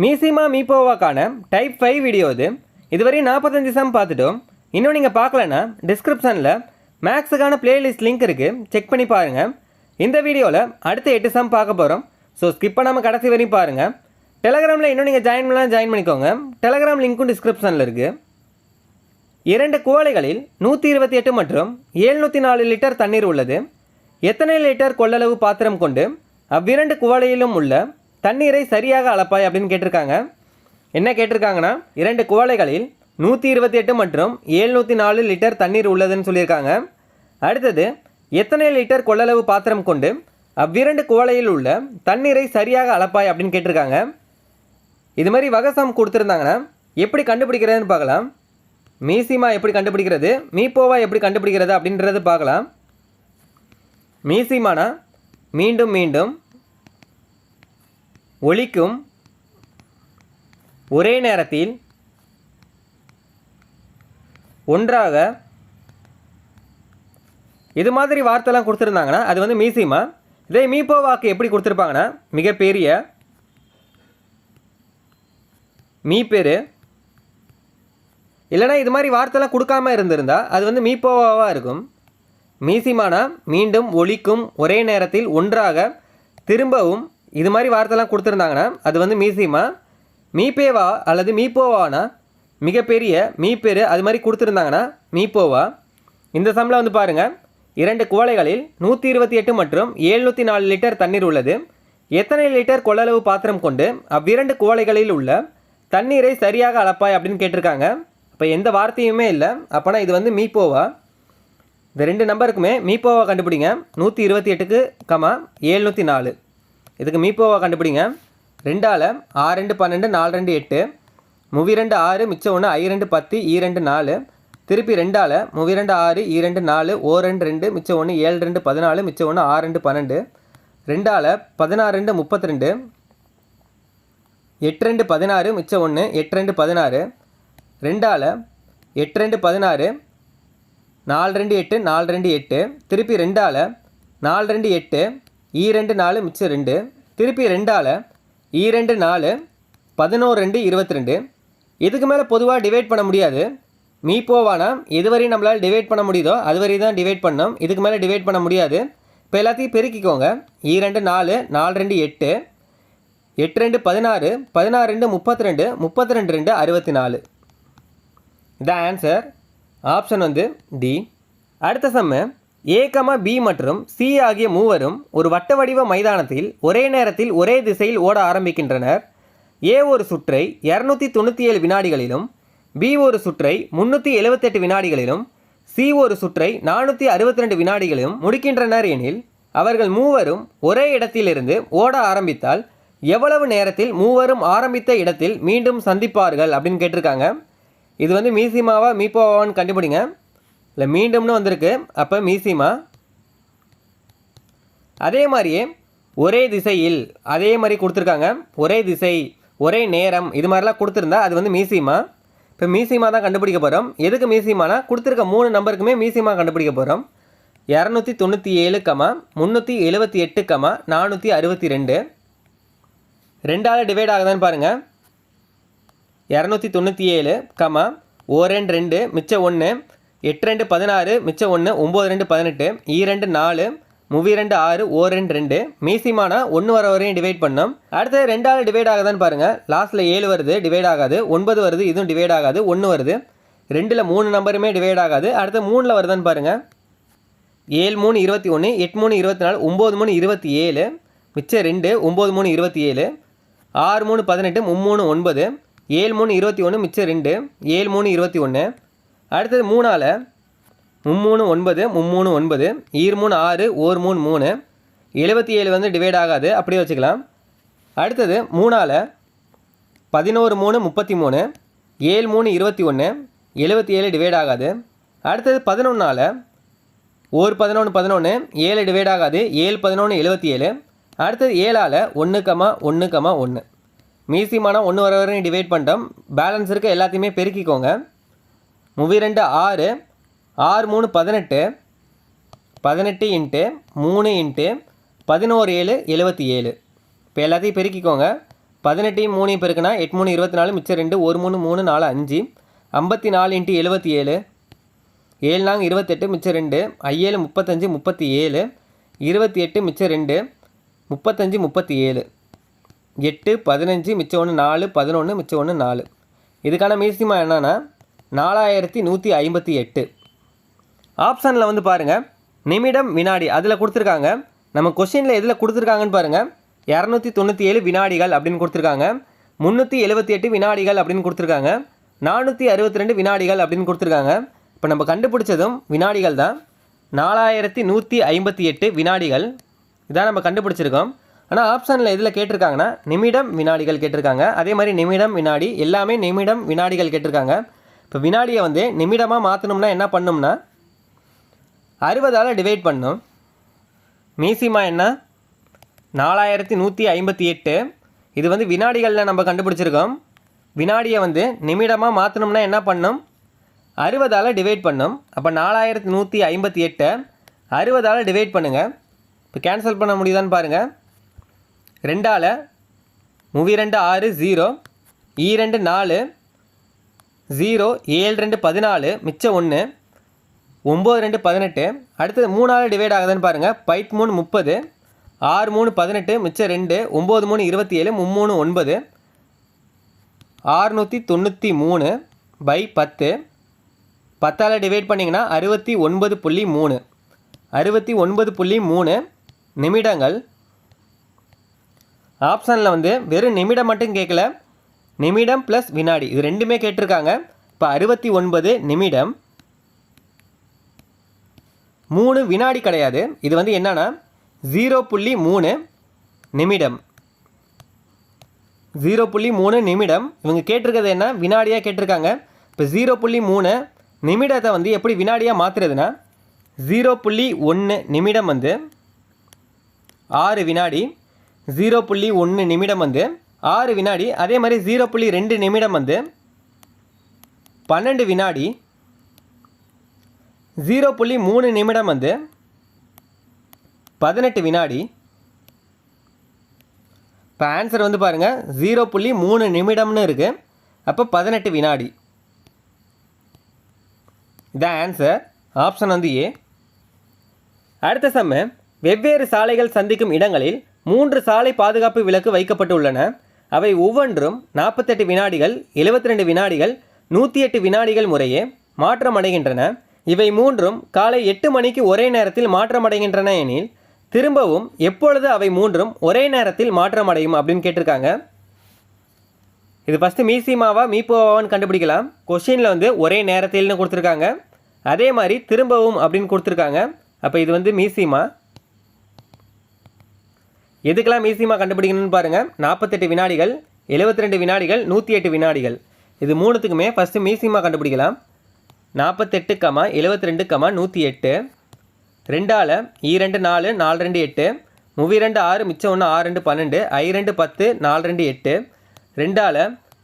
மீசிமா மீப்போவாக்கான type 5 video இதுவரை 45 some பார்த்துட்டோம். இன்னும் நீங்கள் பார்க்கலன்னா டிஸ்கிரிப்ஷனில் மேக்ஸுக்கான பிளேலிஸ்ட் லிங்க் இருக்குது, செக் பண்ணி பாருங்கள். இந்த வீடியோவில் அடுத்த 8 சம் பார்க்க போகிறோம். ஸோ ஸ்கிப் பண்ணாமல் கடைசி வரையும் பாருங்கள். டெலகிராமில் இன்னும் நீங்கள் ஜாயின் பண்ணிக்கோங்க. டெலகிராம் லிங்க்கும் டிஸ்கிரிப்ஷனில் இருக்குது. 2 குவளைகளில் 128 மற்றும் 704 லிட்டர் தண்ணீர் உள்ளது. எத்தனை லிட்டர் கொள்ளளவு பாத்திரம் கொண்டு அவ்விரண்டு குவளையிலும் உள்ள தண்ணீரை சரியாக அளப்பாய் அப்படின்னு கேட்டிருக்காங்க. என்ன கேட்டிருக்காங்கன்னா, 2 குவளைகளில் 128 மற்றும் 704 லிட்டர் தண்ணீர் உள்ளதுன்னு சொல்லியிருக்காங்க. அடுத்தது, எத்தனை லிட்டர் கொள்ளளவு பாத்திரம் கொண்டு அவ்விரண்டு குவளையில் உள்ள தண்ணீரை சரியாக அளப்பாய் அப்படின்னு கேட்டிருக்காங்க. இது மாதிரி வகசம் கொடுத்துருந்தாங்கன்னா எப்படி கண்டுபிடிக்கிறதுன்னு பார்க்கலாம். மீசிமா எப்படி கண்டுபிடிக்கிறது, மீப்போவா எப்படி கண்டுபிடிக்கிறது அப்படின்றது பார்க்கலாம். மீசிமானா மீண்டும் மீண்டும் ஒலிக்கும், ஒரே நேரத்தில் ஒன்றாக, இது மாதிரி வார்த்தைலாம் கொடுத்துருந்தாங்கன்னா அது வந்து மீசிமா. இதே மீப்போவாக்கு எப்படி கொடுத்துருப்பாங்கன்னா, மிகப்பெரிய, மீப்பெரு, இல்லைனா இது மாதிரி வார்த்தைலாம் கொடுக்காம இருந்திருந்தா அது வந்து மீப்போவாவாக இருக்கும். மீசிமானா மீண்டும் ஒலிக்கும், ஒரே நேரத்தில் ஒன்றாக, திரும்பவும், இது மாதிரி வார்த்தைலாம் கொடுத்துருந்தாங்கன்னா அது வந்து மீசிமா. மீப்பேவா அல்லது மீப்போவானா மிகப்பெரிய, மீப்பெரு, அது மாதிரி கொடுத்துருந்தாங்கன்னா மீப்போவா. இந்த சம்மில் வந்து பாருங்கள், 2 குவளைகளில் 128 மற்றும் 704 லிட்டர் தண்ணீர் உள்ளது. எத்தனை லிட்டர் கொள்ளளவு பாத்திரம் கொண்டு அவ்விரண்டு குவளைகளில் உள்ள தண்ணீரை சரியாக அளப்பாய் அப்படின்னு கேட்டிருக்காங்க. இப்போ எந்த வார்த்தையுமே இல்லை, அப்போனா இது வந்து மீப்போவா. இந்த 2 நம்பருக்குமே மீப்போவா கண்டுபிடிங்க. 128க்கு 704, இதுக்கு மீப்போவா கண்டுபிடிங்க. 2ஆல் 6 2 12 4 2 8, 32 6, மிச்சம் 1 I 2 10 2 4, திருப்பி 2ஆல் 32 6 2 4, 2 2, மிச்சம் 1 7 2 14, மிச்சம் 1 6 2 12, 2ஆல் 16 2 32, 8 2 16, மிச்சம் 1 8 2 16, 2ஆல் 8 2 16, 4 2 8 4 2 8, திருப்பி 2ஆல் 4 2 8, 2 4, மிச்சம் 2, திருப்பி 2ஆல் 2 4, 11 2 22. இதுக்கு மேலே பொதுவாக டிவைட் பண்ண முடியாது. மீப்போவானா எதுவரை நம்மளால் டிவைட் பண்ண முடியுதோ அதுவரை தான் டிவைட் பண்ணோம், இதுக்கு மேலே டிவைட் பண்ண முடியாது. இப்போ எல்லாத்தையும் பெருக்கிக்கோங்க. 2 4 4 2 8, 8 2 16, 16 2 32, 32 2 64. இதான் ஆன்சர். ஆப்ஷன் வந்து டி. அடுத்த சம்மு, ஏ பி மற்றும் சி ஆகிய மூவரும் ஒரு வட்ட வடிவ மைதானத்தில் ஒரே நேரத்தில் ஒரே திசையில் ஓட ஆரம்பிக்கின்றனர். ஏ ஒரு சுற்றை 297 வினாடிகளிலும், பி ஒரு சுற்றை 378 வினாடிகளிலும், சி ஒரு சுற்றை 462 வினாடிகளிலும் முடிக்கின்றனர் எனில் அவர்கள் மூவரும் ஒரே இடத்திலிருந்து ஓட ஆரம்பித்தால் எவ்வளவு நேரத்தில் மூவரும் ஆரம்பித்த இடத்தில் மீண்டும் சந்திப்பார்கள் அப்படின்னு கேட்டிருக்காங்க. இது வந்து மீசிமாவா மீப்போவான்னு கண்டுபிடிங்க. இல்லை மீண்டும்னு வந்திருக்கு, அப்போ மீசிமா. அதே மாதிரியே ஒரே திசையில், அதே மாதிரி கொடுத்துருக்காங்க. ஒரே திசை, ஒரே நேரம், இது மாதிரிலாம் கொடுத்துருந்தா அது வந்து மீசிமா. இப்போ மீசிமா தான் கண்டுபிடிக்க போகிறோம். எதுக்கு மீசிமானா, கொடுத்துருக்க 3 நம்பருக்குமே மீசிமா கண்டுபிடிக்க போகிறோம். 297, 378, 462. 2ஆல் டிவைட் ஆகுதான்னு பாருங்கள். 297, 1 2, மிச்சம் 1, 8 2 16, மிச்சம் 1, 9 2 18, 2 4, 32 6, 2 2. மீசிமானா 1 வர வரையும் டிவைட் பண்ணோம். அடுத்து 2ஆல் டிவைட் ஆகுதான்னு பாருங்கள். லாஸ்ட்டில் 7 வருது, டிவைட் ஆகாது. 9 வருது, இதுவும் டிவைட் ஆகாது. 1 வருது. 2ல் 3 நம்பருமே டிவைட் ஆகாது. அடுத்து 3ல் வருதான்னு பாருங்கள். 7 3 21, 8 3 24, 9 3 27, மிச்சம் 2, 9 3 27, 6 3 18, 3 9, 7 3 21, மிச்சம் 2, 7 3 21. அடுத்தது 3ஆல் 3 9, 3 9, 3 6, 3 3, 77 வந்து டிவைட் ஆகாது, அப்படியே வச்சுக்கலாம். அடுத்தது 3ஆல் 11 3 33, 7 3 21, 77 டிவைட் ஆகாது. அடுத்தது 11ஆல் 1 11 11, 7 டிவைட் ஆகாது, 7 11 77. அடுத்தது 7ஆல் 1 1 1. மீசிமானா 1 வர வரையும் டிவைட் பண்ணிட்டோம். பேலன்ஸ் இருக்க எல்லாத்தையுமே பெருக்கிக்கோங்க. 32 6, 6 3 18, 18 இன்ட்டு 3 இன்ட்டு 11 7 77. இப்போ எல்லாத்தையும் பெருக்கிக்கோங்க. 18 3 பெருக்குனா 8 3 24 மிச்சம் 2 1 3 3 4 5 54 × 77 7 நாங்க 28 மிச்சம் 2 7 35 37 28 மிச்சம் 2 35 37 8 15 மிச்சம் 1 4 11 மிச்சம் 1 4. இதுக்கான மீசிமா என்னன்னா 4158. ஆப்ஷனில் வந்து பாருங்கள் நிமிடம் வினாடி அதில் கொடுத்துருக்காங்க. நம்ம கொஷினில் எதில் கொடுத்துருக்காங்கன்னு பாருங்கள். 297 வினாடிகள் அப்படின்னு கொடுத்துருக்காங்க. 378 வினாடிகள் அப்படின்னு கொடுத்துருக்காங்க. 462 வினாடிகள் அப்படின்னு கொடுத்துருக்காங்க. இப்போ நம்ம கண்டுபிடிச்சதும் வினாடிகள் தான். 4158 வினாடிகள் இதான் நம்ம கண்டுபிடிச்சிருக்கோம். ஆனால் ஆப்ஷனில் எதில் கேட்டிருக்காங்கன்னா நிமிடம் வினாடிகள் கேட்டிருக்காங்க. அதே மாதிரி நிமிடம் வினாடி எல்லாமே நிமிடம் வினாடிகள் கேட்டிருக்காங்க. இப்போ வினாடியை வந்து நிமிடமாக மாற்றணும்னா என்ன பண்ணணும்னா 60ஆல் டிவைட் பண்ணணும். மீசிமா என்ன 4158. இது வந்து வினாடிகளில் நம்ம கண்டுபிடிச்சிருக்கோம். வினாடியை வந்து நிமிடமாக மாற்றணும்னா என்ன பண்ணணும் 60ஆல் டிவைட் பண்ணணும். அப்போ 4158 60ஆல் டிவைட் பண்ணுங்கள். இப்போ கேன்சல் பண்ண முடியுதான்னு பாருங்கள். 2ஆல் 2 6 0 2 4 0 7 2 14 மிச்சம் 1 9 2 18. அடுத்தது 3ஆல் டிவைட் ஆகுதுன்னு பாருங்கள். 3 30 6 3 18 மிச்சம் 2 9 3 27 3 9 693 பை 10 10ஆல் டிவைட் பண்ணிங்கன்னா 69.3 69.3 நிமிடங்கள். ஆப்ஷனில் வந்து வெறும் நிமிடம் மட்டும் கேட்கல, நிமிடம் ப்ளஸ் வினாடி இது ரெண்டுமே கேட்டிருக்காங்க. இப்போ 69 நிமிடம் 3 வினாடி கிடையாது. இது வந்து என்னன்னா 0.3 நிமிடம் 0.3 நிமிடம். இவங்க கேட்டிருக்கிறது என்ன வினாடியாக கேட்டிருக்காங்க. இப்போ 0.3 நிமிடத்தை வந்து எப்படி வினாடியாக மாற்றுறதுன்னா 0.1 நிமிடம் வந்து 6 வினாடி 0.1 நிமிடம் வந்து 6 வினாடி. அதே மாதிரி 0.2 நிமிடம் வந்து 12 வினாடி 0.3 நிமிடம் வந்து 18 வினாடி. இப்போ ஆன்சர் வந்து பாருங்கள் 0.3 நிமிடம்னு இருக்குது. அப்போ 18 வினாடி இதான் ஆன்சர். ஆப்ஷன் வந்து ஏ. அடுத்த சம்மு வெவ்வேறு சாலைகள் சந்திக்கும் இடங்களில் 3 சாலை பாதுகாப்பு விளக்கு வைக்கப்பட்டுள்ளன. அவை ஒவ்வொன்றும் 48 வினாடிகள் 72 வினாடிகள் 108 வினாடிகள் முறையே மாற்றமடைகின்றன. இவை மூன்றும் காலை 8 மணிக்கு ஒரே நேரத்தில் மாற்றமடைகின்றன எனில் திரும்பவும் எப்பொழுது அவை மூன்றும் ஒரே நேரத்தில் மாற்றமடையும் அப்படின்னு கேட்டிருக்காங்க. இது ஃபஸ்ட்டு மீசிமாவா மீப்போவான்னு கண்டுபிடிக்கலாம். கொஷினில் வந்து ஒரே நேரத்தில்னு கொடுத்துருக்காங்க. அதே மாதிரி திரும்பவும் அப்படின்னு கொடுத்துருக்காங்க. அப்போ இது வந்து மீசிமா. எதுக்கெல்லாம் மீசிமா கண்டுபிடிக்கணும்னு பாருங்கள். 48 வினாடிகள் 72 வினாடிகள் 108 வினாடிகள் இது மூணுத்துக்குமே ஃபஸ்ட்டு மீசிமா கண்டுபிடிக்கலாம். 48, 72, 108 2ஆல் 2 4 4 2 8 32 6 மிச்சம் 1 6 2 12 2 10 4 2 8 2ஆல்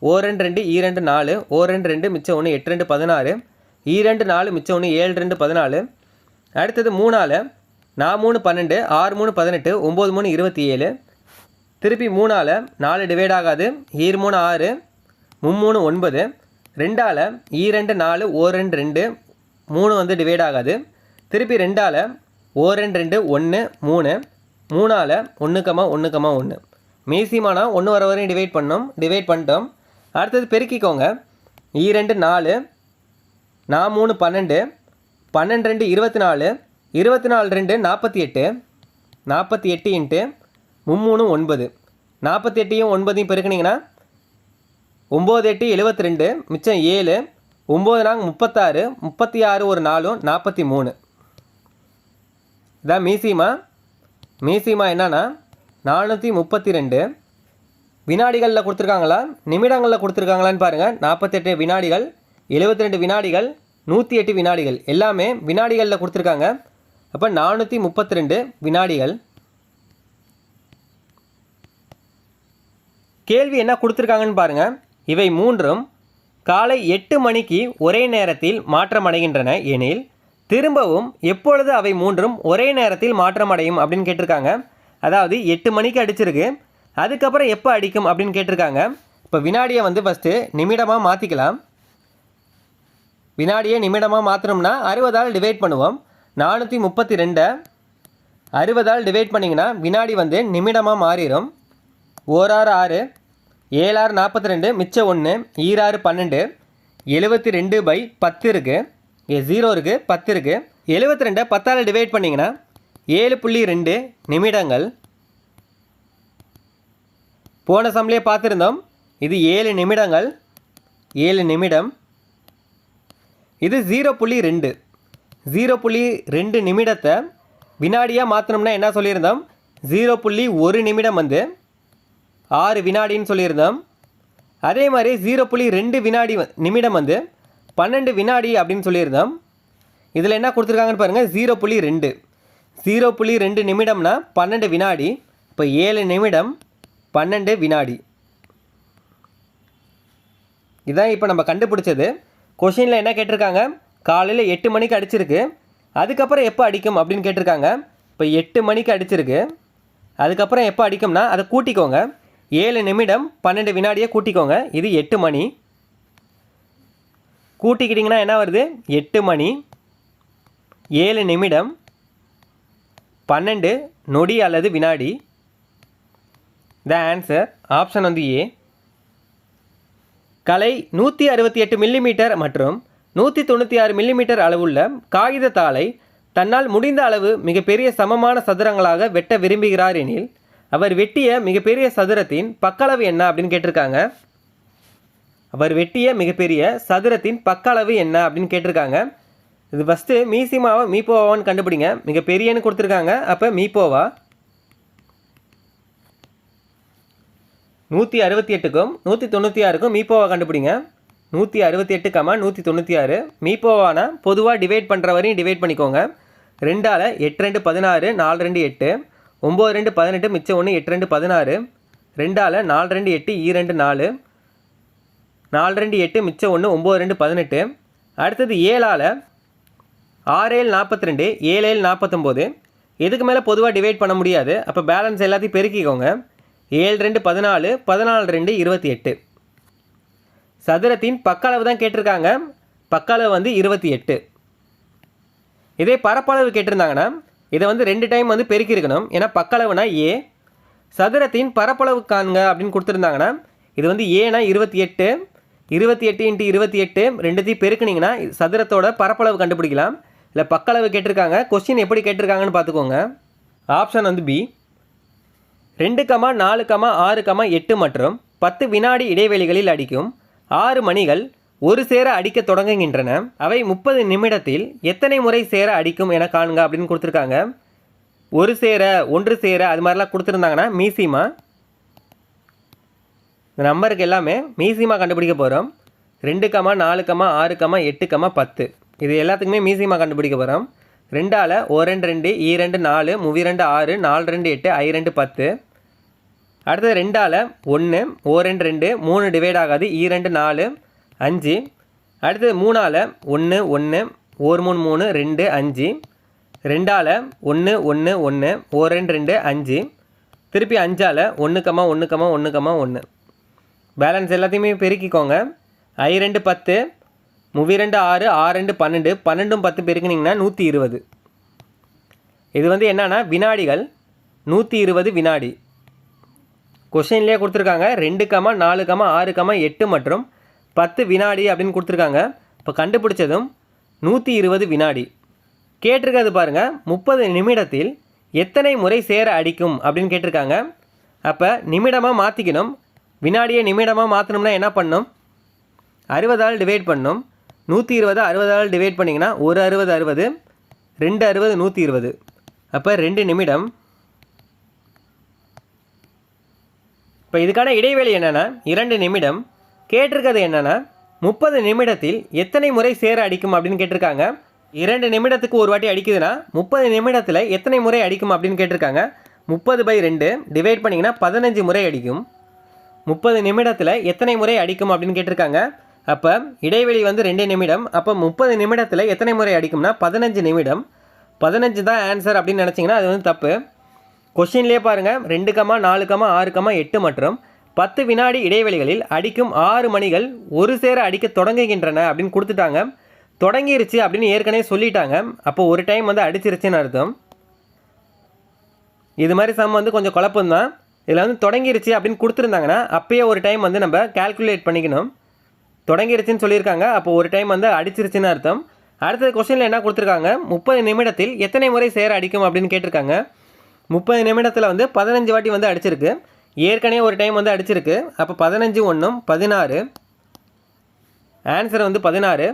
1 2 2 4 1 2 மிச்சம் 1 8 2 16 2 4 மிச்சம் 1 7 2 14. அடுத்தது 3ஆல் 4 3 12 6 3 18 9 3 27. திருப்பி 3ஆல் 4 டிவைட் ஆகாது 3 6 3 9. 2ஆல் 2 4 1 2 3 வந்து டிவைட் ஆகாது. திருப்பி 2ஆல் 1 2 1 3 3ஆல் 1 1 1 மீசிமானா 1 வர வரையும் டிவைட் பண்ணிட்டோம். அடுத்தது பெருக்கிக்கோங்க. 2 4 3 12 12 2 24 24 2 48 48 இன்ட்டு 3 9 48யும் 9யும் பெருக்குனிங்கன்னா 9 8 72 மிச்சம் 7 9 நாங்க 36 36 ஒரு 4 43. இதான் மீசிமா என்னன்னா 432 வினாடிகளில் கொடுத்துருக்காங்களா நிமிடங்களில் கொடுத்துருக்காங்களான்னு பாருங்கள். 48 வினாடிகள் 72 வினாடிகள் 108 வினாடிகள் எல்லாமே வினாடிகளில் கொடுத்துருக்காங்க. அப்போ 432 வினாடிகள். கேள்வி என்ன கொடுத்துருக்காங்கன்னு பாருங்கள். இவை மூன்றும் காலை 8 மணிக்கு ஒரே நேரத்தில் மாற்றமடைகின்றன எனில் திரும்பவும் எப்பொழுது அவை மூன்றும் ஒரே நேரத்தில் மாற்றமடையும் அப்படின்னு கேட்டிருக்காங்க. அதாவது 8 மணிக்கு அடிச்சிருக்கு, அதுக்கப்புறம் எப்போ அடிக்கும் அப்படின்னு கேட்டிருக்காங்க. இப்போ வினாடியை வந்து ஃபஸ்ட்டு நிமிடமாக மாற்றிக்கலாம். வினாடியை நிமிடமாக மாற்றணும்னா 60ஆல் டிவைட் பண்ணுவோம். 432 60ஆல் டிவைட் பண்ணிங்கன்னா வினாடி வந்து நிமிடமாக மாறிடும். 1 6 6 7 6 42 மிச்சம் 1 ஈராறு 12 72/10 இருக்குது. 0 இருக்குது 10 இருக்குது. 72 10ஆல் டிவைட் பண்ணிங்கன்னா 7.2 நிமிடங்கள். போன சம்லேயே பார்த்துருந்தோம், இது 7 நிமிடங்கள். 7 நிமிடம். இது 0.2 0.2 நிமிடத்தை வினாடியாக மாற்றணும்னா என்ன சொல்லியிருந்தோம்? 0.1 நிமிடம் வந்து 6 வினாடின்னு சொல்லியிருந்தோம். அதே மாதிரி 0.2 வினாடி நிமிடம் வந்து 12 வினாடி அப்படின்னு சொல்லியிருந்தோம். இதில் என்ன கொடுத்துருக்காங்கன்னு பாருங்கள், 0.2 0.2 நிமிடம்னா 12 வினாடி. இப்போ 7 நிமிடம் 12 வினாடி. இதான் இப்போ நம்ம கண்டுபிடிச்சது. கொஷினில் என்ன கேட்டிருக்காங்க? காலையில் 8 மணிக்கு அடிச்சிருக்கு, அதுக்கப்புறம் எப்போ அடிக்கும் அப்படின்னு கேட்டிருக்காங்க. இப்போ 8 மணிக்கு அடிச்சிருக்கு, அதுக்கப்புறம் எப்போ அடிக்கும்னா அதை கூட்டிக்கோங்க. 7 நிமிடம் 12 வினாடியை கூட்டிக்கோங்க. இது 8 மணி. கூட்டிக்கிட்டிங்கன்னா என்ன வருது? 8 மணி 7 நிமிடம் 12 நொடி அல்லது வினாடி. த ஆன்சர் ஆப்ஷன் வந்து ஏ. கலை 168 மில்லிமீட்டர் மற்றும் 196 மில்லிமீட்டர் அளவுள்ள காகிதத்தாளை தன்னால் முடிந்த அளவு மிகப்பெரிய சமமான சதுரங்களாக வெட்ட விரும்புகிறார் எனில் அவர் வெட்டிய மிகப்பெரிய சதுரத்தின் பக்களவு என்ன அப்படின்னு கேட்டிருக்காங்க. அவர் வெட்டிய மிகப்பெரிய சதுரத்தின் பக்களவு என்ன அப்படின்னு கேட்டிருக்காங்க. இது ஃபஸ்ட்டு மீசிமாவா மீப்போவான்னு கண்டுபிடிங்க. மிகப்பெரியன்னு கொடுத்துருக்காங்க, அப்போ மீப்போவா. 168க்கும் 196க்கும் மீப்போவா கண்டுபிடிங்க. 168, 196 மீப்போவானா பொதுவாக டிவைட் பண்ணுற வரையும் டிவைட் பண்ணிக்கோங்க. 2ஆல் 8 2 16 4 2 8 9 2 18 மிச்சம் 1 8 2 16 2ஆல் 4 2 8 2 4 4 2 8 மிச்சம் 1 9 2 18. அடுத்தது 7ஆல் 6 7 42 7 7 49. எதுக்கு மேலே பொதுவாக டிவைட் பண்ண முடியாது, அப்போ பேலன்ஸ் எல்லாத்தையும் பெருக்கிக்கோங்க. 7 2 14 14 2 28. சதுரத்தின் பக்களவு தான் கேட்டிருக்காங்க, பக்களவு வந்து 28. இதே பரப்பளவு கேட்டிருந்தாங்கன்னா இதை வந்து 2 டைம் வந்து பெருக்கியிருக்கணும், ஏன்னா பக்களவுனா ஏ. சதுரத்தின் பரப்பளவு காண்க அப்படின்னு கொடுத்துருந்தாங்கன்னா இது வந்து ஏனா 28 28 × 28 ரெண்டுத்தையும் பெருக்குனிங்கன்னா சதுரத்தோட பரப்பளவு கண்டுபிடிக்கலாம். இல்லை பக்களவு கேட்டிருக்காங்க. கொஸ்டின் எப்படி கேட்டிருக்காங்கன்னு பார்த்துக்கோங்க. ஆப்ஷன் வந்து பி. 2, 4, 6, 8 மற்றும் 10 வினாடி இடைவெளிகளில் அடிக்கும் 6 மணிகள் ஒரு சேர அடிக்க தொடங்குகின்றன. அவை 30 நிமிடத்தில் எத்தனை முறை சேர அடிக்கும் என காணுங்க அப்படின்னு கொடுத்துருக்காங்க. ஒரு சேர, ஒன்று சேர, அது மாதிரிலாம் கொடுத்துருந்தாங்கன்னா மீசிமா. இந்த நம்பருக்கு எல்லாமே மீசிமா கண்டுபிடிக்க போகிறோம். 2, 4, 6, 8, 10 இது எல்லாத்துக்குமே மீசிமா கண்டுபிடிக்க போகிறோம். 2ஆல் 1 2 2 4 3 6 4 2 8 2 10. அடுத்தது 2ஆல் 1 1 2 3 டிவைட் ஆகாது 2 4 5. அடுத்தது 3ஆல் 1 1 1 3 3 2 5. 2ஆல் 1 1 1 1 2 2 5. திருப்பி 5ஆல் 1 1 1 1. பேலன்ஸ் எல்லாத்தையுமே பெருக்கிக்கோங்க. 2 10 32 6 6 12 12 10 பெருக்கினீங்கன்னா 120. இது வந்து என்னன்னா வினாடிகள். 120 வினாடி. கொஷின்லேயே கொடுத்துருக்காங்க 2, 4, 6, 8 மற்றும் 10 வினாடி அப்படின்னு கொடுத்துருக்காங்க. இப்போ கண்டுபிடிச்சதும் 120 வினாடி. கேட்டிருக்கிறது பாருங்கள், 30 நிமிடத்தில் எத்தனை முறை சேர அடிக்கும் அப்படின்னு கேட்டிருக்காங்க. அப்போ நிமிடமாக மாற்றிக்கணும். வினாடியை நிமிடமாக மாற்றணும்னா என்ன பண்ணணும்? 60ஆல் டிவைட் பண்ணணும். 120 60ஆல் டிவைட் பண்ணிங்கன்னா 1 60 60 2 60 120. அப்போ 2 நிமிடம். இப்போ இதுக்கான இடைவெளி என்னென்னா 2 நிமிடம். கேட்டிருக்கிறது என்னென்னா 30 நிமிடத்தில் எத்தனை முறை சேர அடிக்கும் அப்படின்னு கேட்டிருக்காங்க. 2 நிமிடத்துக்கு ஒரு வாட்டி அடிக்குதுன்னா 30 நிமிடத்தில் எத்தனை முறை அடிக்கும் அப்படின்னு கேட்டிருக்காங்க. 30/2 டிவைட் பண்ணிங்கன்னா 15 முறை அடிக்கும். 30 நிமிடத்தில் எத்தனை முறை அடிக்கும் அப்படின்னு கேட்டிருக்காங்க. அப்போ இடைவெளி வந்து 2 நிமிடம். அப்போ 30 நிமிடத்தில் எத்தனை முறை அடிக்கும்னா 15 நிமிடம். 15 தான் ஆன்சர் அப்படின்னு நினச்சிங்கன்னா அது வந்து தப்பு. கொஷின்லேயே பாருங்கள் 2, 4, 6, 8 மற்றும் 10 வினாடி இடைவெளிகளில் அடிக்கும் 6 மணிகள் ஒரு சேர அடிக்க தொடங்குகின்றன அப்படின்னு கொடுத்துட்டாங்க. தொடங்கிருச்சு அப்படின்னு ஏற்கனவே சொல்லிட்டாங்க. அப்போ ஒரு டைம் வந்து அடிச்சிருச்சுன்னு அர்த்தம். இது மாதிரி சம் வந்து கொஞ்சம் குழப்பம்தான். இதில் வந்து தொடங்கிருச்சு அப்படின்னு கொடுத்துருந்தாங்கன்னா அப்பயே ஒரு டைம் வந்து நம்ம கால்குலேட் பண்ணிக்கணும். தொடங்கிருச்சுன்னு சொல்லியிருக்காங்க, அப்போ ஒரு டைம் வந்து அடிச்சிருச்சுன்னு அர்த்தம். அடுத்தது கொஸ்டினில் என்ன கொடுத்துருக்காங்க, 30 நிமிடத்தில் எத்தனை முறை சேர அடிக்கும் அப்படின்னு கேட்டிருக்காங்க. 30 நிமிடத்தில் வந்து 15 வாட்டி வந்து அடிச்சிருக்கு. ஏற்கனவே ஒரு டைம் வந்து அடிச்சிருக்கு. அப்போ 15 1 16. ஆன்சர் வந்து 16.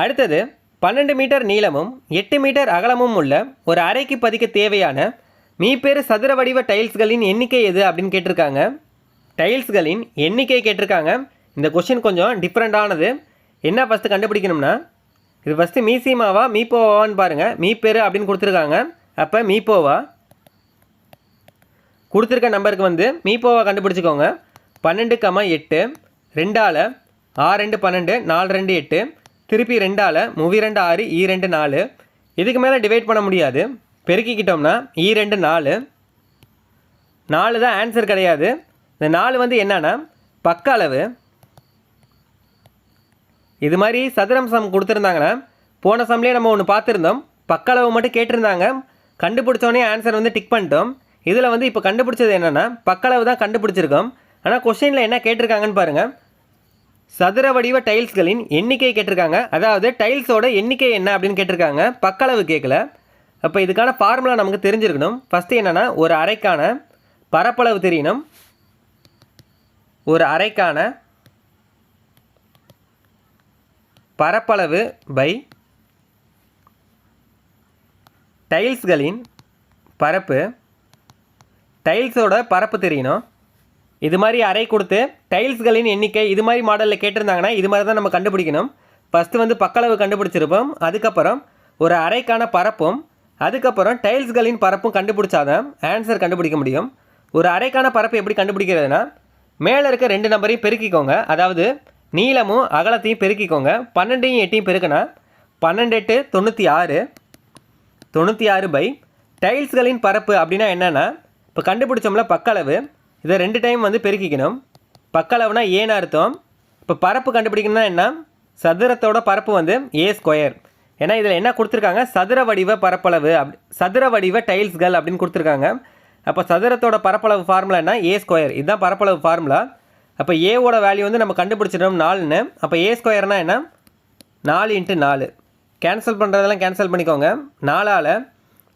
அடுத்தது 12 மீட்டர் நீளமும் 8 மீட்டர் அகலமும் உள்ள ஒரு அறைக்கு பதிக்க தேவையான மீப்பேறு சதுர வடிவ டைல்ஸ்களின் எண்ணிக்கை எது அப்படின்னு கேட்டிருக்காங்க. டைல்ஸ்களின் எண்ணிக்கை கேட்டிருக்காங்க. இந்த கொஷின் கொஞ்சம் டிஃப்ரெண்ட்டானது. என்ன ஃபஸ்ட்டு கண்டுபிடிக்கணும்னா, இது ஃபஸ்ட்டு மீசிமாவா மீப்போவான்னு பாருங்கள். மீப்பேறு அப்படின்னு கொடுத்துருக்காங்க. அப்போ மீப்போவா கொடுத்துருக்க நம்பருக்கு வந்து மீப்போவா கண்டுபிடிச்சிக்கோங்க. 12, 8 2ஆல் 6 2 12 4 2 8 திருப்பி 2ஆல் 3 2 6 2 4. இதுக்கு மேலே டிவைட் பண்ண முடியாது. பெருக்கிக்கிட்டோம்னா 2 4. 4 தான் ஆன்சர் கிடையாது. இந்த 4 வந்து என்னன்னா பக்க அளவு. இது மாதிரி சதுரம் சம் கொடுத்துருந்தாங்கன்னா போன சம்லேயே நம்ம ஒன்று பார்த்துருந்தோம். பக்க அளவு மட்டும் கேட்டிருந்தாங்க. கண்டுபிடிச்சோடனே ஆன்சர் வந்து டிக் பண்ணிட்டோம். இதில் வந்து இப்போ கண்டுபிடிச்சது என்னென்னா பக்க அளவு தான் கண்டுபிடிச்சிருக்கோம். ஆனால் கொஸ்டினில் என்ன கேட்டிருக்காங்கன்னு பாருங்கள். சதுர வடிவ டைல்ஸ்களின் எண்ணிக்கை கேட்டிருக்காங்க. அதாவது டைல்ஸோட எண்ணிக்கை என்ன அப்படின்னு கேட்டிருக்காங்க, பக்களவு கேட்கல. அப்போ இதுக்கான ஃபார்முலா நமக்கு தெரிஞ்சிருக்கணும். ஃபஸ்ட்டு என்னென்னா ஒரு அறைக்கான பரப்பளவு தெரியணும். ஒரு அறைக்கான பரப்பளவு பை டைல்ஸ்களின் பரப்பு. டைல்ஸோட பரப்பு தெரியணும். இது மாதிரி அறை கொடுத்து டைல்ஸ்களின் எண்ணிக்கை இது மாதிரி மாடலில் கேட்டிருந்தாங்கன்னா இது மாதிரி தான் நம்ம கண்டுபிடிக்கணும். ஃபஸ்ட்டு வந்து பக்களவு கண்டுபிடிச்சிருப்போம். அதுக்கப்புறம் ஒரு அறைக்கான பரப்பும் அதுக்கப்புறம் டைல்ஸ்களின் பரப்பும் கண்டுபிடிச்சாதான் ஆன்சர் கண்டுபிடிக்க முடியும். ஒரு அறைக்கான பரப்பு எப்படி கண்டுபிடிக்கிறதுனா, மேலே இருக்க 2 நம்பரையும் பெருக்கிக்கோங்க. அதாவது நீளமும் அகலத்தையும் பெருக்கிக்கோங்க. 12 8 பெருக்கினா 12 8 96. 96 பை டைல்ஸ்களின் பரப்பு அப்படின்னா என்னென்னா, இப்போ கண்டுபிடிச்சோம்ல பக்களவு, இதை 2 டைம் வந்து பெருக்கிக்கணும். பக்களவுனா ஏன்னு அர்த்தம். இப்போ பரப்பு கண்டுபிடிக்கணும்னா என்ன, சதுரத்தோட பரப்பு வந்து A². ஏன்னா இதில் என்ன கொடுத்துருக்காங்க, சதுர வடிவ பரப்பளவு சதுர வடிவ டைல்ஸ்கள் அப்படின்னு கொடுத்துருக்காங்க. அப்போ சதுரத்தோட பரப்பளவு ஃபார்முலா என்ன, A². இதுதான் பரப்பளவு ஃபார்முலா. அப்போ ஏவோட வேல்யூ வந்து நம்ம கண்டுபிடிச்சிட்டோம் 4ன்னு. அப்போ A² என்ன, 4 × 4. கேன்சல் பண்ணுறதெல்லாம் கேன்சல் பண்ணிக்கோங்க. 4ஆல்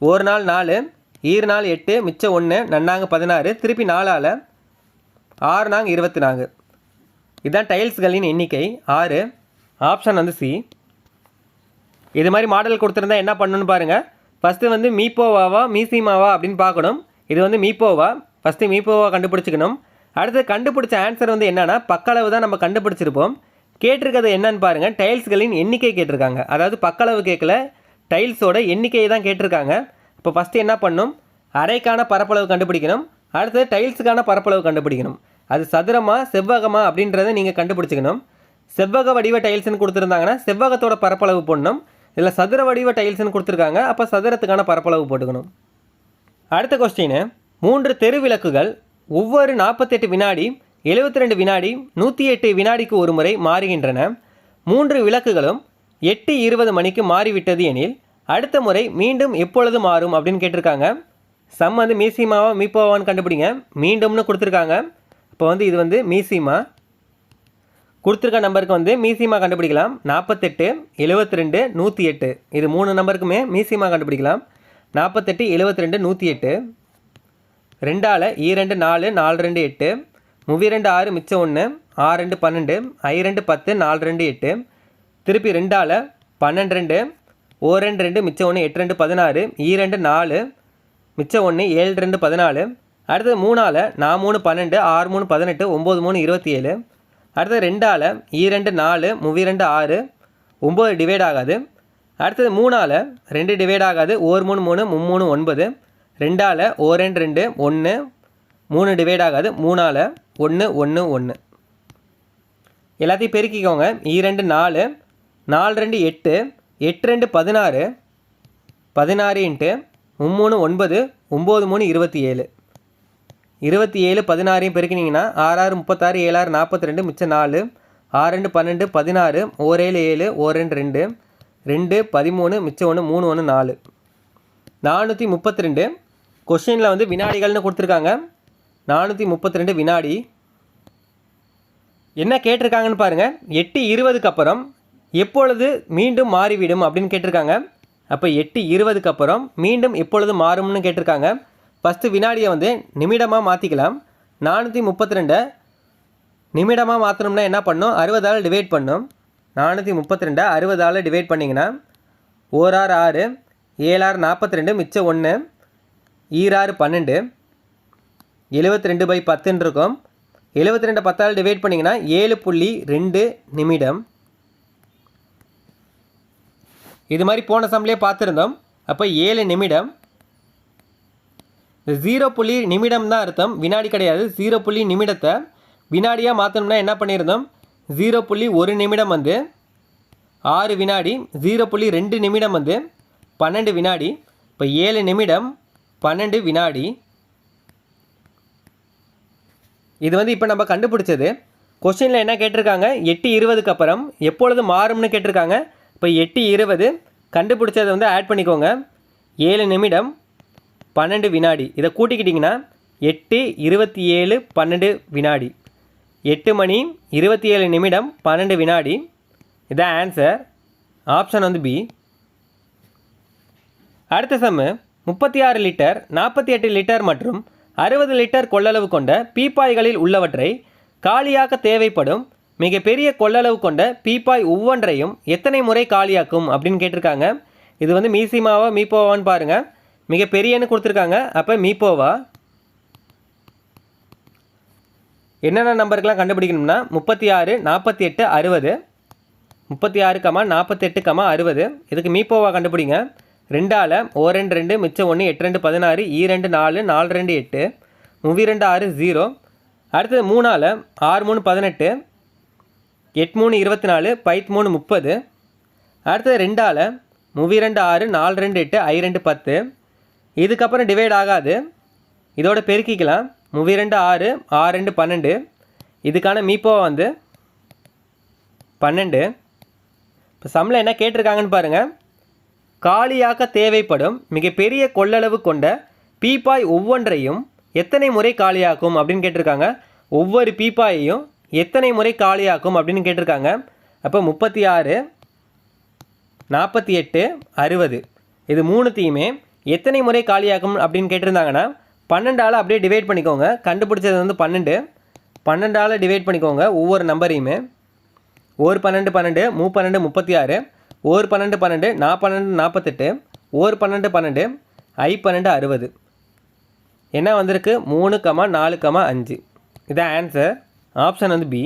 1 நாள் 4 2 நாள் 8 மிச்சம் 1 நன்னாங்க 16 திருப்பி 4ஆல் 6 நாங்க 24. இதுதான் டைல்ஸ்களின் எண்ணிக்கை 6. ஆப்ஷன் வந்து சி. இது மாதிரி மாடல் கொடுத்துருந்தா என்ன பண்ணணும்னு பாருங்கள். ஃபஸ்ட்டு வந்து மீப்போவாவா மீசிமாவா அப்படின்னு பார்க்கணும். இது வந்து மீப்போவா. ஃபஸ்ட்டு மீப்போவா கண்டுபிடிச்சிக்கணும். அடுத்து கண்டுபிடிச்ச ஆன்சர் வந்து என்னென்னா பக்களவு தான் நம்ம கண்டுபிடிச்சிருப்போம். கேட்டிருக்கிறது என்னன்னு பாருங்கள், டைல்ஸ்களின் எண்ணிக்கை கேட்டிருக்காங்க. அதாவது பக்களவு கேட்கல, டைல்ஸோட எண்ணிக்கையை தான் கேட்டிருக்காங்க. இப்போ ஃபஸ்ட்டு என்ன பண்ணணும், அறைக்கான பரப்பளவு கண்டுபிடிக்கணும். அடுத்தது டைல்ஸுக்கான பரப்பளவு கண்டுபிடிக்கணும். அது சதுரமா செவ்வகமா அப்படின்றத நீங்கள் கண்டுபிடிச்சிக்கணும். செவ்வக வடிவ டைல்ஸ்னு கொடுத்துருந்தாங்கன்னா செவ்வகத்தோட பரப்பளவு போடணும். இதில் சதுர வடிவ டைல்ஸ்னு கொடுத்துருக்காங்க. அப்போ சதுரத்துக்கான பரப்பளவு போட்டுக்கணும். அடுத்த கொஸ்டின், 3 தெரு விளக்குகள் ஒவ்வொரு 48 வினாடி 72 வினாடி 108 வினாடிக்கு ஒரு முறை மாறுகின்றன. 3 விளக்குகளும் 8:20 மணிக்கு மாறிவிட்டது எனில் அடுத்த முறை மீண்டும் எப்பொழுது மாறும் அப்படின்னு கேட்டிருக்காங்க. சம் வந்து மீசிமாவா மீப்போவான்னு கண்டுபிடிங்க. மீண்டும்னு கொடுத்துருக்காங்க. இப்போ வந்து இது வந்து மீசிமா. கொடுத்துருக்க நம்பருக்கு வந்து மீசிமா கண்டுபிடிக்கலாம். 48 72 108. இது 3 நம்பருக்குமே மீசிமா கண்டுபிடிக்கலாம். 48 72 108. 2ஆல் 2 4 4 2 8 3 2 6 மிச்சம் 1 6 2 12 5 2 10 4 2 8 திருப்பி 2ஆல் 12 2 1 2 2 மிச்சம் 1 8 2 16 2 4 மிச்சம் 1 7 2 14. அடுத்தது 3ஆல் 4 3 12 6 3 18 9 3 27. அடுத்தது 2ஆல் 2 4 3 2 6 9 டிவைட் ஆகாது. அடுத்தது 3ஆல் 2 டிவைட் ஆகாது. 1 3 3 3 9. 2ஆல் 1 2 2 1 3 டிவைட் ஆகாது. 3ஆல் 1 1 1. எல்லாத்தையும் பெருக்கிக்கோங்க. 2 4 4 2 8 8 2 16 16 × 3 9 9 3 27 27 16 பெருக்கினீங்கன்னா 6 6 36 7 6 42 மிச்சம் 4 6 2 12 16 1 7 7 1 2 2 2 13 மிச்சம் 1 3 1 4 432 கொஷினில் வந்து வினாடிகள்னு கொடுத்துருக்காங்க. 432 வினாடி. என்ன கேட்டிருக்காங்கன்னு பாருங்கள். 8:20க்கு அப்புறம் எப்பொழுது மீண்டும் மாறிவிடும் அப்படின்னு கேட்டிருக்காங்க. அப்போ 8:20க்கு அப்புறம் மீண்டும் எப்பொழுது மாறும்னு கேட்டிருக்காங்க. ஃபஸ்ட்டு வினாடியை வந்து நிமிடமாக மாற்றிக்கலாம். 432 நிமிடமாக மாற்றணும்னா என்ன பண்ணணும்? 60ஆல் டிவைட் பண்ணணும். 432 60ஆல் டிவைட் பண்ணிங்கன்னா 1 6 6 7 6 42 மிச்சம் 1 6 12 72/10 இருக்கும். 72 10ஆல் டிவைட் பண்ணிங்கன்னா 7.2 நிமிடம். இது மாதிரி போன சம்லேயே பார்த்துருந்தோம். அப்போ 7 நிமிடம். 0 நிமிடம் தான் அர்த்தம், வினாடி கிடையாது. 0 நிமிடத்தை வினாடியாக மாற்றணும்னா என்ன பண்ணியிருந்தோம்? 0.1 நிமிடம் வந்து 6 வினாடி, 0.2 நிமிடம் வந்து 12 வினாடி. இப்போ 7 நிமிடம் 12 வினாடி. இது வந்து இப்போ நம்ம கண்டுபிடிச்சது. கொஸ்டினில் என்ன கேட்டிருக்காங்க? 8:20க்கு அப்புறம் எப்பொழுது மாறும்னு கேட்டிருக்காங்க. இப்போ 8:20 கண்டுபிடிச்சதை வந்து ஆட் பண்ணிக்கோங்க. 7 நிமிடம் 12 வினாடி. இதை கூட்டிக்கிட்டிங்கன்னா 8 27 12 வினாடி. 8 மணி 27 நிமிடம் 12 வினாடி. இதான் ஆன்சர். ஆப்ஷன் வந்து பி. அடுத்த சம்மு 36 லிட்டர் 48 லிட்டர் மற்றும் 60 லிட்டர் கொள்ளளவு கொண்ட பீப்பாய்களில் உள்ளவற்றை காலியாக்க தேவைப்படும் மிகப்பெரிய கொள்ளளவு கொண்ட பீப்பாய் ஒவ்வொன்றையும் எத்தனை முறை காலியாக்கும் அப்படின்னு கேட்டிருக்காங்க. இது வந்து மீசிமாவா மீப்போவான்னு பாருங்கள். மிகப்பெரியன்னு கொடுத்துருக்காங்க. அப்போ மீப்போவா. என்னென்ன நம்பருக்கெலாம் கண்டுபிடிக்கணும்னா 36 48 60 36, 48, 60. இதுக்கு மீப்போவா கண்டுபிடிங்க. 2ஆல் 1 2 2 மிச்சம் 1 8 2 16 2 4 4 2 8 32 6 0. அடுத்தது 3ஆல் 6 3 18 8 3 24 3 30. அடுத்தது 2ஆல் 32 6 4 2 8 2 10. இதுக்கப்புறம் டிவைட் ஆகாது, இதோட பெருக்கிக்கலாம். 32 6 6 2 12. இதுக்கான மீப்போவா வந்து 12. இப்போ சம்மில் என்ன கேட்டிருக்காங்கன்னு பாருங்கள். காலியாக்க தேவைப்படும் மிகப்பெரிய கொள்ளளவு கொண்ட பீப்பாய் ஒவ்வொன்றையும் எத்தனை முறை காலியாக்கும் அப்படின்னு கேட்டிருக்காங்க. ஒவ்வொரு பீப்பாயையும் எத்தனை முறை காலியாக்கும் அப்படின்னு கேட்டிருக்காங்க. அப்போ 36 48 60 இது மூணுத்தையுமே எத்தனை முறை காலியாக்கும் அப்படின்னு கேட்டிருந்தாங்கன்னா 12ஆல் அப்படியே டிவைட் பண்ணிக்கோங்க. கண்டுபிடிச்சது வந்து 12. 12ஆல் டிவைட் பண்ணிக்கோங்க ஒவ்வொரு நம்பரையுமே. 1 12 12 3 12 36 1 12 12 4 48 1 12 12 I 12 60. என்ன வந்திருக்கு? 3, 4, 5. இதான் ஆன்சர். ஆப்ஷன் வந்து பி.